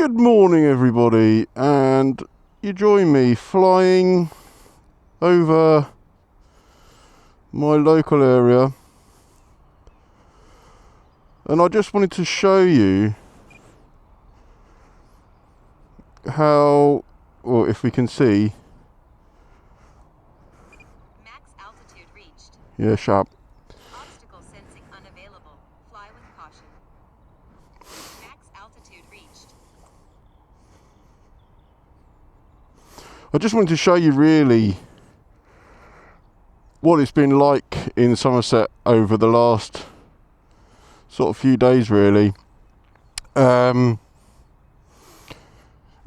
Good morning everybody, and you join me flying over my local area, and I just wanted to show you how, well, if we can see. Max altitude reached. Yeah, sharp. Obstacle sensing unavailable. Fly with caution. Max altitude reached. I just wanted to show you really what it's been like in Somerset over the last sort of few days, really. And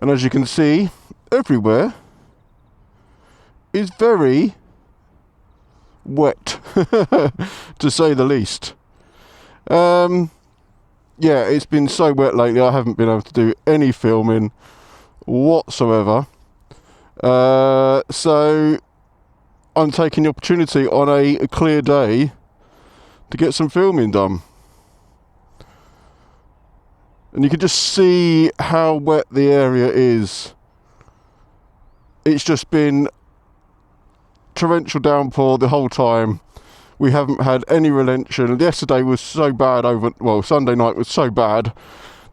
as you can see, everywhere is very wet, to say the least. Yeah, it's been so wet lately, I haven't been able to do any filming whatsoever. So I'm taking the opportunity on a clear day to get some filming done. And you can just see how wet the area is. It's just been torrential downpour the whole time. We haven't had any relention. Yesterday was so bad Sunday night was so bad.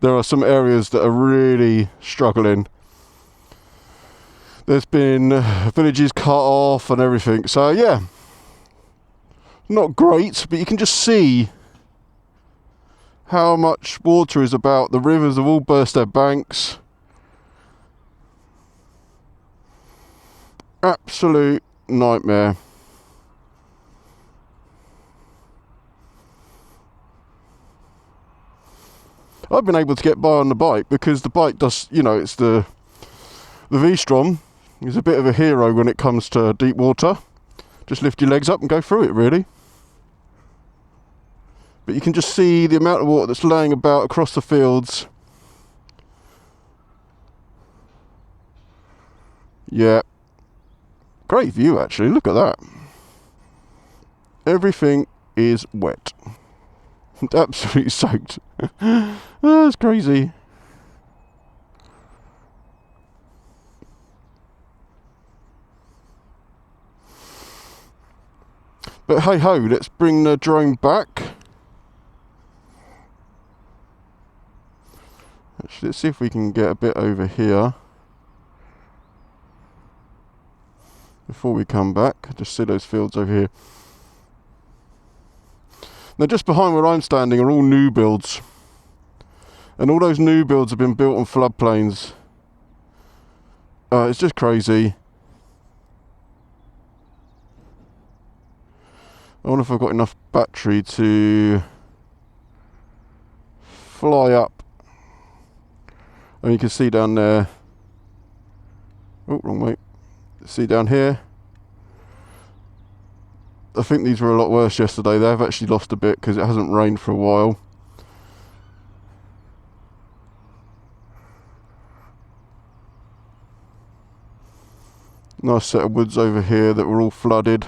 There are some areas that are really struggling. There's been villages cut off and everything. So yeah, not great, but you can just see how much water is about. The rivers have all burst their banks. Absolute nightmare. I've been able to get by on the bike because the bike does, it's the V-Strom is a bit of a hero when it comes to deep water. Just lift your legs up and go through it, really. But you can just see the amount of water that's laying about across the fields. Yeah. Great view, actually. Look at that. Everything is wet. Absolutely soaked. That's crazy. But hey ho, let's bring the drone back. Actually, let's see if we can get a bit over here before we come back. Just see those fields over here. Now, just behind where I'm standing are all new builds, and all those new builds have been built on floodplains. It's just crazy. I wonder if I've got enough battery to fly up. And you can see down there. Oh, wrong way. See down here. I think these were a lot worse yesterday. They've actually lost a bit because it hasn't rained for a while. Nice set of woods over here that were all flooded.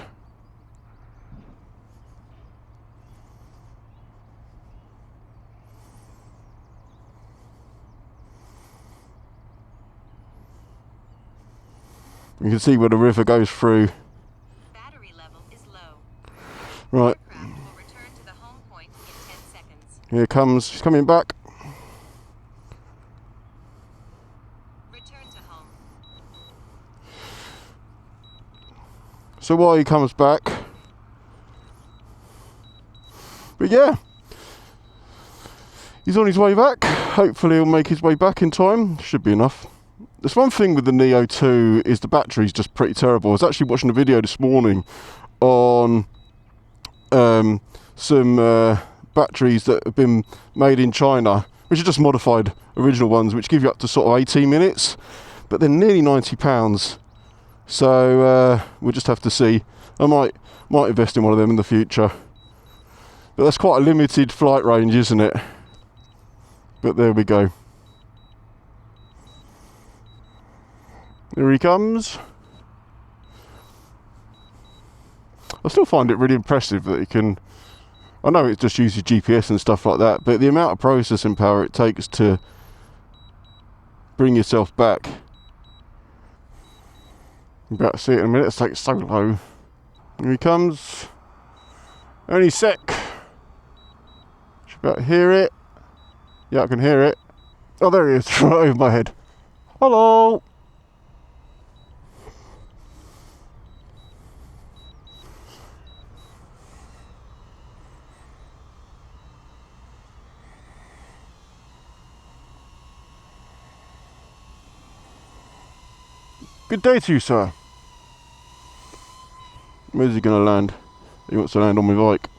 You can see where the river goes through. Battery level is low. Right. Aircraft will return to the home point in 10 seconds. Here comes, she's coming back. Return to home. So while he comes back. But yeah. He's on his way back. Hopefully he'll make his way back in time. Should be enough. There's one thing with the Neo 2 is the battery's just pretty terrible. I was actually watching a video this morning on some batteries that have been made in China, which are just modified original ones, which give you up to sort of 18 minutes, but they're nearly £90. So we'll just have to see. I might invest in one of them in the future. But that's quite a limited flight range, isn't it? But there we go. Here he comes. I still find it really impressive that you can, I know it just uses GPS and stuff like that, but the amount of processing power it takes to bring yourself back. You're about to see it in a minute. It's like so low. Here he comes. Only sec. Should about to hear it. Yeah, I can hear it. Oh, there he is, right over my head. Hello. Good day to you, sir. Where's he going to land? He wants to land on my bike.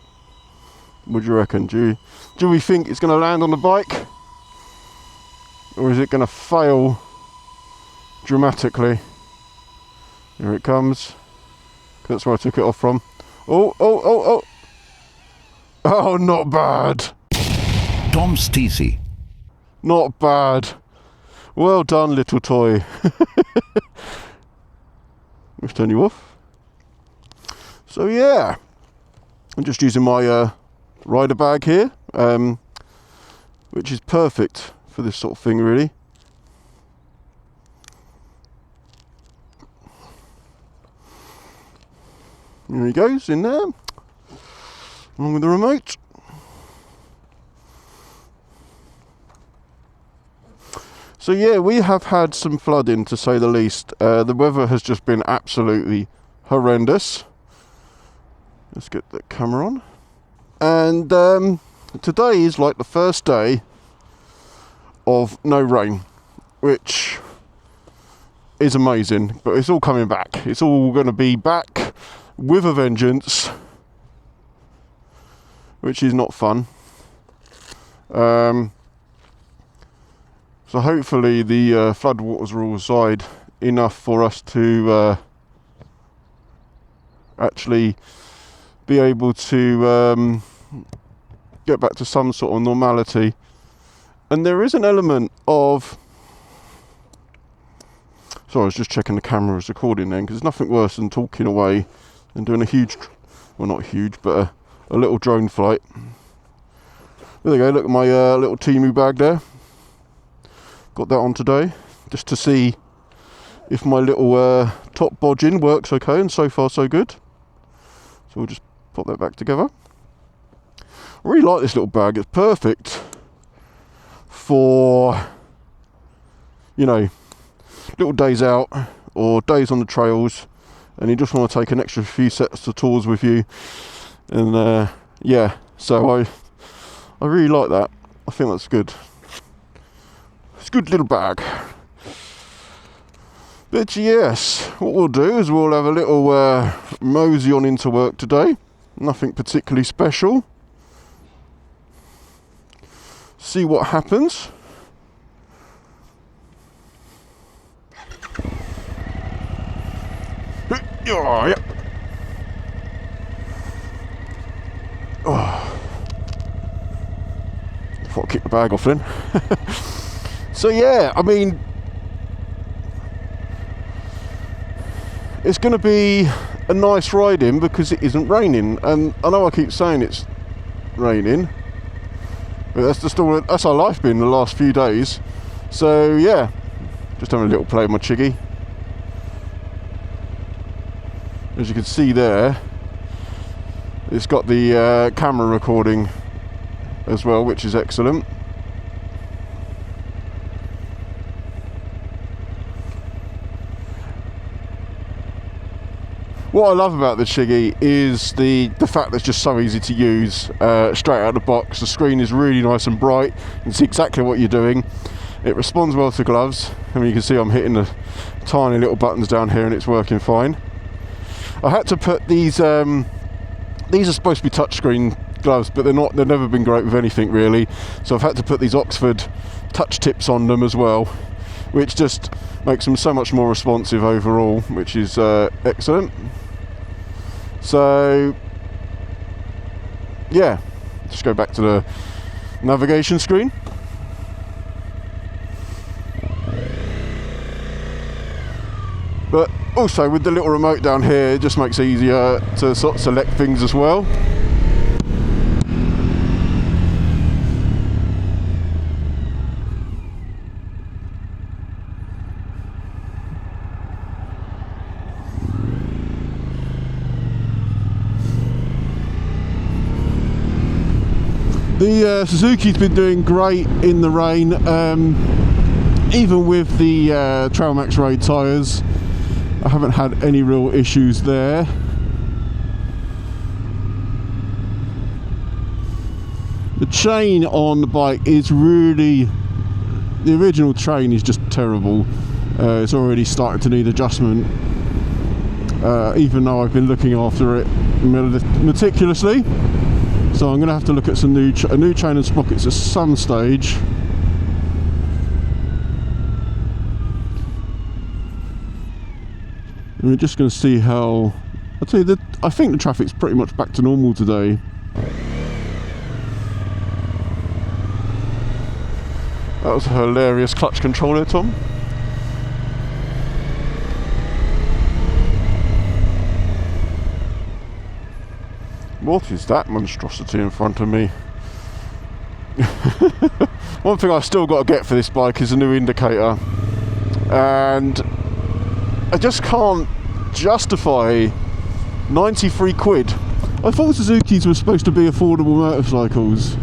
What do you reckon? Do we think it's going to land on the bike? Or is it going to fail dramatically? Here it comes. That's where I took it off from. Oh, oh, oh, oh. Oh, not bad. TOMSTC. Not bad. Well done, little toy. Let's turn you off. So yeah, I'm just using my rider bag here, which is perfect for this sort of thing, really. Here he goes in there, along with the remote. So yeah, we have had some flooding, to say the least. The weather has just been absolutely horrendous. Let's get the camera on. And today is like the first day of no rain, which is amazing. But it's all coming back. It's all going to be back with a vengeance, which is not fun. So hopefully the flood waters will reside enough for us to actually be able to get back to some sort of normality. And there is an element of... Sorry, I was just checking the camera was recording then, because there's nothing worse than talking away and doing a huge... Well, not huge, but a little drone flight. There we go, look at my little Temu bag there. Got that on today, just to see if my little top bodging works okay, and so far so good. So we'll just put that back together. I really like this little bag. It's perfect for, you know, little days out or days on the trails, and you just want to take an extra few sets of tools with you. And yeah, so I really like that. I think that's good. It's a good little bag. But yes, what we'll do is we'll have a little mosey on into work today. Nothing particularly special. See what happens. Oh, yeah. Oh. Thought I'd kick the bag off then. So yeah, I mean, it's going to be a nice ride in because it isn't raining. And I know I keep saying it's raining, but that's just all, that's our life been the last few days. So yeah, just having a little play with my CHIGEE. As you can see there, it's got the camera recording as well, which is excellent. What I love about the CHIGEE is the fact that it's just so easy to use, straight out of the box. The screen is really nice and bright. You can see exactly what you're doing. It responds well to gloves. I mean, you can see I'm hitting the tiny little buttons down here and it's working fine. I had to put these are supposed to be touchscreen gloves, but they're not. They've never been great with anything really. So I've had to put these Oxford touch tips on them as well, which just makes them so much more responsive overall, which is excellent. So yeah, just go back to the navigation screen. But also with the little remote down here, it just makes it easier to sort of select things as well. The Suzuki's been doing great in the rain, even with the Trailmax Road tyres. I haven't had any real issues there. The chain on the bike is really, the original chain is just terrible. It's already starting to need adjustment, even though I've been looking after it meticulously. So I'm going to have to look at some a new chain and sprockets at some stage. And we're just going to see how. I'll tell you that I think the traffic's pretty much back to normal today. That was a hilarious clutch control there, Tom. What is that monstrosity in front of me? One thing I've still got to get for this bike is a new indicator, and I just can't justify 93 quid. I thought Suzuki's were supposed to be affordable motorcycles,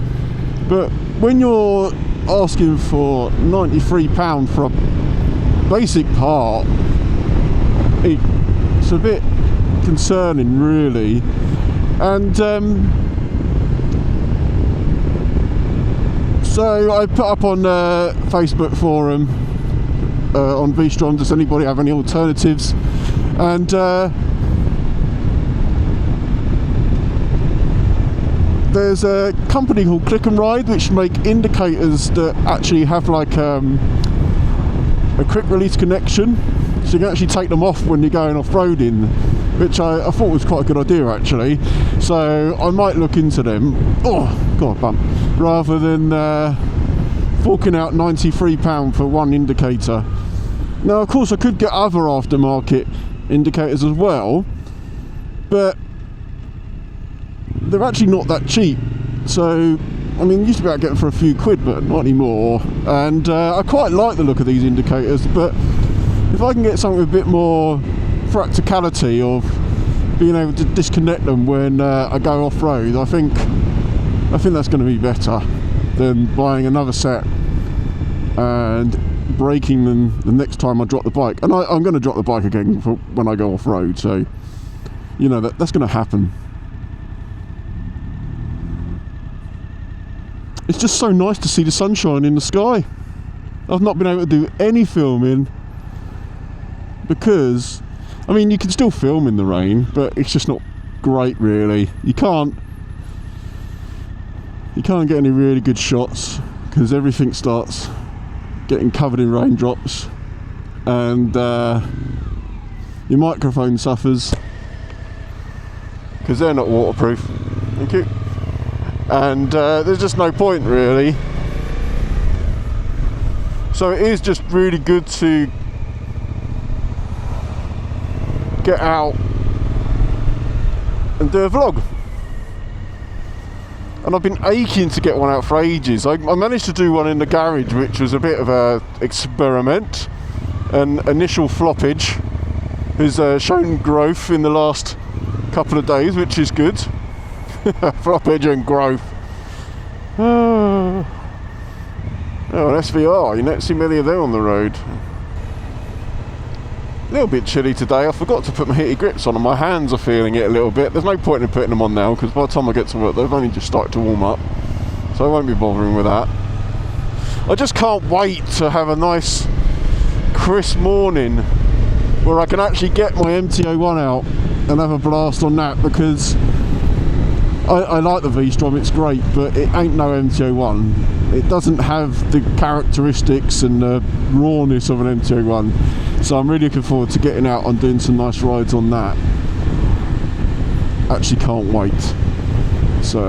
but when you're asking for £93 for a basic part, it's a bit concerning, really. And so I put up on Facebook forum on V-Strom, does anybody have any alternatives? And there's a company called Click and Ride which make indicators that actually have like a quick release connection, so you can actually take them off when you're going off-roading, which I thought was quite a good idea actually. So I might look into them. Oh god, bump. Rather than forking out £93 for one indicator. Now of course I could get other aftermarket indicators as well, but they're actually not that cheap. So I mean, you used to be able to get them for a few quid, but not anymore. And I quite like the look of these indicators, but if I can get something with a bit more practicality of being able to disconnect them when I go off-road, I think that's going to be better than buying another set and breaking them the next time I drop the bike. And I'm going to drop the bike again for when I go off-road, so you know that's going to happen. It's just so nice to see the sunshine in the sky. I've not been able to do any filming because, I mean, you can still film in the rain, but it's just not great really. You can't get any really good shots because everything starts getting covered in raindrops, and your microphone suffers because they're not waterproof. Thank you. And there's just no point really. So it is just really good to get out and do a vlog. And I've been aching to get one out for ages. I managed to do one in the garage, which was a bit of a experiment. An initial floppage has shown growth in the last couple of days, which is good. Floppage and growth. Oh, an SVR, you don't see many of them on the road. A little bit chilly today. I forgot to put my heated grips on and my hands are feeling it a little bit. There's no point in putting them on now because by the time I get to work they've only just started to warm up, so I won't be bothering with that. I just can't wait to have a nice crisp morning where I can actually get my MT-01 out and have a blast on that, because I like the V-Strom, it's great, but it ain't no MT-01. It doesn't have the characteristics and the rawness of an MT-01. So I'm really looking forward to getting out and doing some nice rides on that. Actually can't wait. So,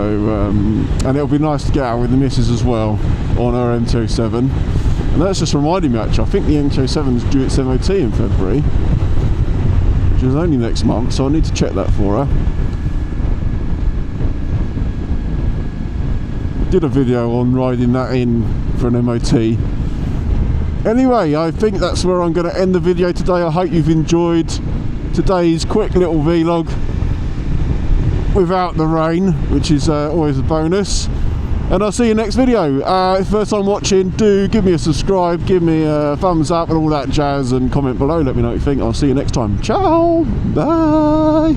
and it'll be nice to get out with the missus as well on her MT-07. And that's just reminding me actually, I think the MT-07 is due its MOT in February, which is only next month, so I need to check that for her. Did a video on riding that in for an MOT. Anyway, I think that's where I'm going to end the video today. I hope you've enjoyed today's quick little vlog without the rain, which is always a bonus. and I'll see you next video. First time watching, do give me a subscribe, give me a thumbs up and all that jazz, and comment below, let me know what you think. I'll see you next time. Ciao, bye.